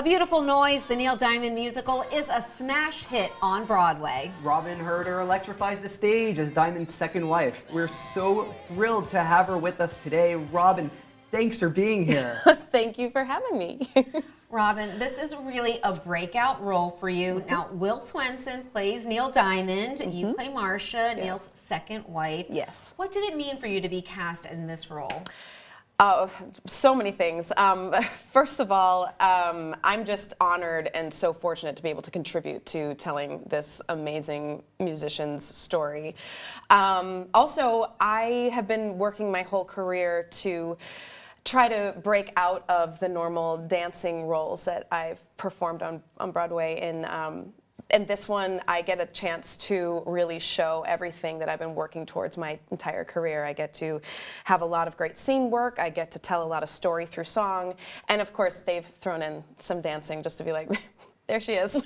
A Beautiful Noise, the Neil Diamond musical, is a smash hit on Broadway. Robin Hurder electrifies the stage as Diamond's second wife. We're so thrilled to have her with us today. Robin, thanks for being here. Thank you for having me. Robin, this is really a breakout role for you. Now, Will Swenson plays Neil Diamond. You play Marcia, Neil's second wife. Yes. What did it mean for you to be cast in this role? Oh, so many things. First of all, I'm just honored and so fortunate to be able to contribute to telling this amazing musician's story. Also, I have been working my whole career to try to break out of the normal dancing roles that I've performed on Broadway. And this one, I get a chance to really show everything that I've been working towards my entire career. I get to have a lot of great scene work. I get to tell a lot of story through song. And of course, they've thrown in some dancing just to be like, there she is.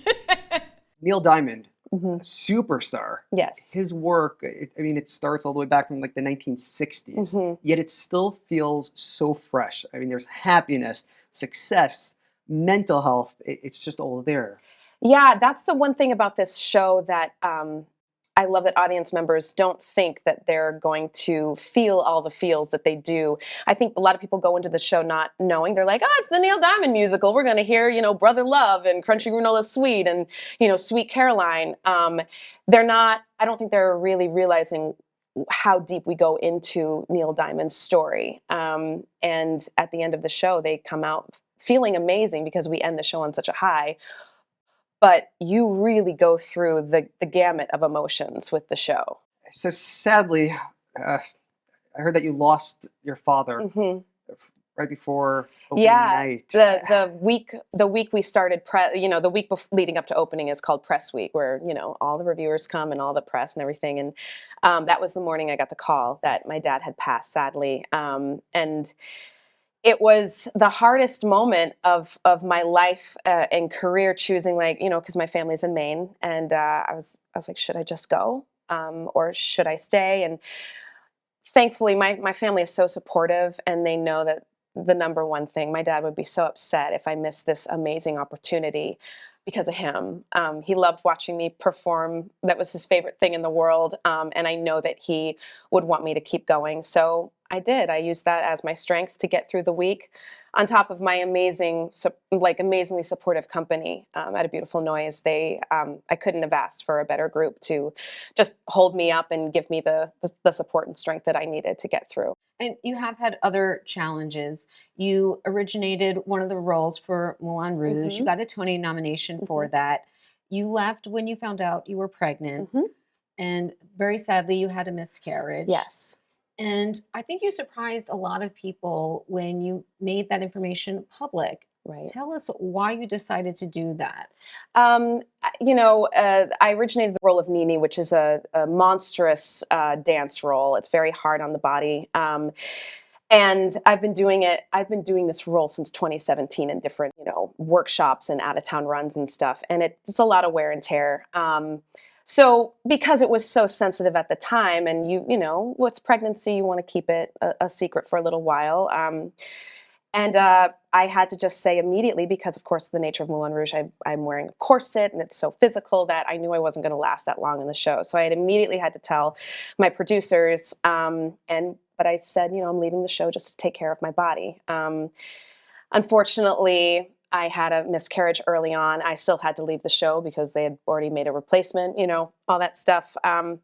Neil Diamond, a superstar. Yes. His work, it starts all the way back from like the 1960s, yet it still feels so fresh. I mean, there's happiness, success, mental health. It's just all there. Yeah, that's the one thing about this show that I love that audience members don't think that they're going to feel all the feels that they do. I think a lot of people go into the show not knowing. They're like, oh, it's the Neil Diamond musical. We're going to hear, Brother Love and Crunchy Granola Sweet and, Sweet Caroline. They're not, I don't think they're really realizing how deep we go into Neil Diamond's story. And at the end of the show, they come out feeling amazing because we end the show on such a high. But you really go through the gamut of emotions with the show. So sadly, I heard that you lost your father right before opening night. The week we started the week leading up to opening is called Press Week, where all the reviewers come and all the press and everything. And that was the morning I got the call that my dad had passed, sadly. And it was the hardest moment of my life and career, choosing because my family's in Maine, and I was like, should I just go or should I stay? And thankfully, my family is so supportive, and they know that the number one thing, my dad would be so upset if I missed this amazing opportunity because of him. He loved watching me perform. That was his favorite thing in the world, and I know that he would want me to keep going. So I did. I used that as my strength to get through the week, on top of my amazingly supportive company at A Beautiful Noise. I couldn't have asked for a better group to just hold me up and give me the support and strength that I needed to get through. And you have had other challenges. You originated one of the roles for Moulin Rouge. You got a Tony nomination for that. You left when you found out you were pregnant. And very sadly, you had a miscarriage. Yes. And I think you surprised a lot of people when you made that information public. Right. Tell us why you decided to do that. I originated the role of Nini, which is a monstrous dance role. It's very hard on the body. And I've been doing this role since 2017 in different, workshops and out-of-town runs and stuff. And it's a lot of wear and tear. So because it was so sensitive at the time, and with pregnancy, you want to keep it a secret for a little while. And I had to just say immediately, because of course the nature of Moulin Rouge, I'm wearing a corset and it's so physical that I knew I wasn't going to last that long in the show. So I had immediately had to tell my producers, but I said, I'm leaving the show just to take care of my body. Unfortunately, I had a miscarriage early on. I still had to leave the show because they had already made a replacement, all that stuff. And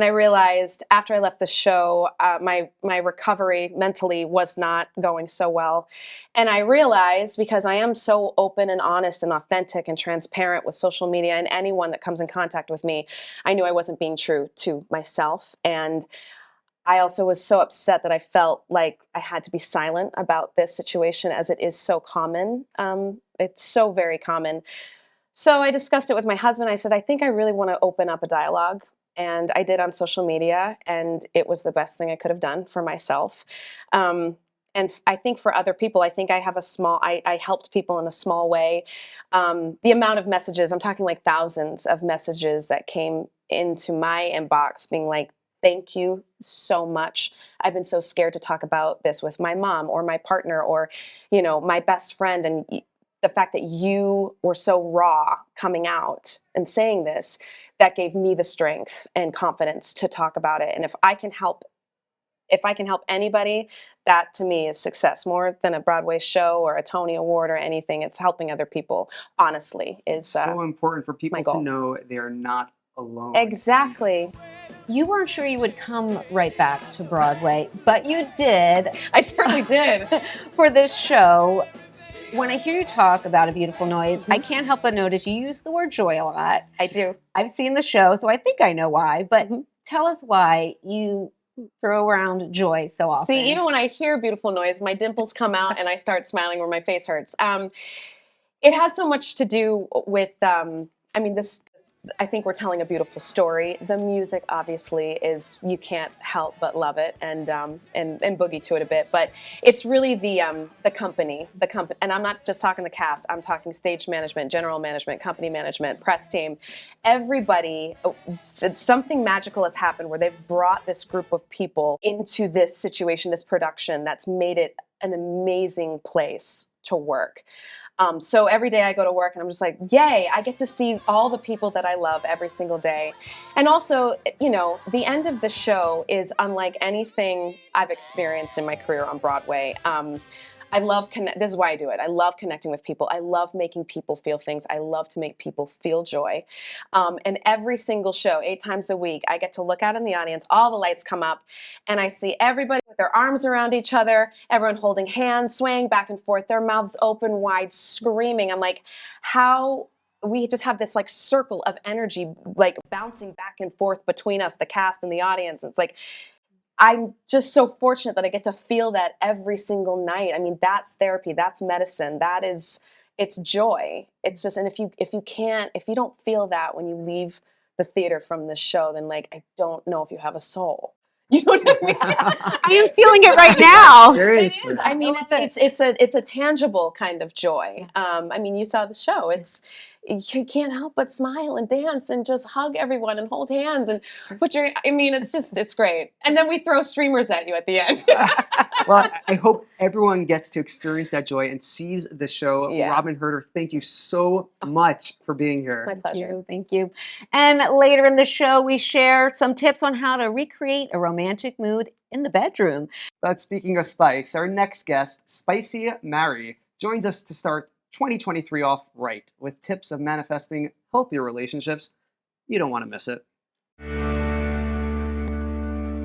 I realized after I left the show, my recovery mentally was not going so well. And I realized, because I am so open and honest and authentic and transparent with social media and anyone that comes in contact with me, I knew I wasn't being true to myself. And I also was so upset that I felt like I had to be silent about this situation, as it is so common. It's so very common. So I discussed it with my husband. I said, I think I really want to open up a dialogue. And I did on social media, and it was the best thing I could have done for myself. And I think for other people, I think I have I helped people in a small way. The amount of messages, I'm talking like thousands of messages that came into my inbox being like, thank you so much. I've been so scared to talk about this with my mom or my partner or, my best friend. And the fact that you were so raw coming out and saying this, that gave me the strength and confidence to talk about it. And if I can help anybody, that to me is success more than a Broadway show or a Tony Award or anything. It's helping other people, honestly, is so important for people my to goal. know they're not alone. Exactly. You weren't sure you would come right back to Broadway, but you did. I certainly did. For this show. When I hear you talk about A Beautiful Noise, I can't help but notice you use the word joy a lot. I do. I've seen the show, so I think I know why, but tell us why you throw around joy so often. See, even when I hear Beautiful Noise, my dimples come out and I start smiling where my face hurts. It has so much to do with, I think we're telling a beautiful story. The music, obviously, is, you can't help but love it and boogie to it a bit. But it's really the company, and I'm not just talking the cast. I'm talking stage management, general management, company management, press team. Everybody, something magical has happened where they've brought this group of people into this situation, this production, that's made it an amazing place to work. So every day I go to work and I'm just like, yay, I get to see all the people that I love every single day. And also, the end of the show is unlike anything I've experienced in my career on Broadway. I love this is why I do it. I love connecting with people. I love making people feel things. I love to make people feel joy. And every single show, 8 times a week, I get to look out in the audience, all the lights come up, and I see everybody with their arms around each other, everyone holding hands, swaying back and forth, their mouths open wide, screaming. I'm like, how we just have this like circle of energy, like bouncing back and forth between us, the cast and the audience. It's like, I'm just so fortunate that I get to feel that every single night. I mean, that's therapy, that's medicine, it's joy. It's just, and if you don't feel that when you leave the theater from this show, then like, I don't know if you have a soul. You know what I mean? I am feeling it right now. Seriously. It is. I mean, it's a tangible kind of joy. I mean, you saw the show. You can't help but smile and dance and just hug everyone and hold hands and it's great. And then we throw streamers at you at the end. Well, I hope everyone gets to experience that joy and sees the show. Yeah. Robin Hurder, thank you so much for being here. My pleasure. Thank you. And later in the show, we share some tips on how to recreate a romantic mood in the bedroom. But speaking of spice, our next guest, Spicy Mary, joins us to start 2023 off right with tips of manifesting healthier relationships. You don't want to miss it.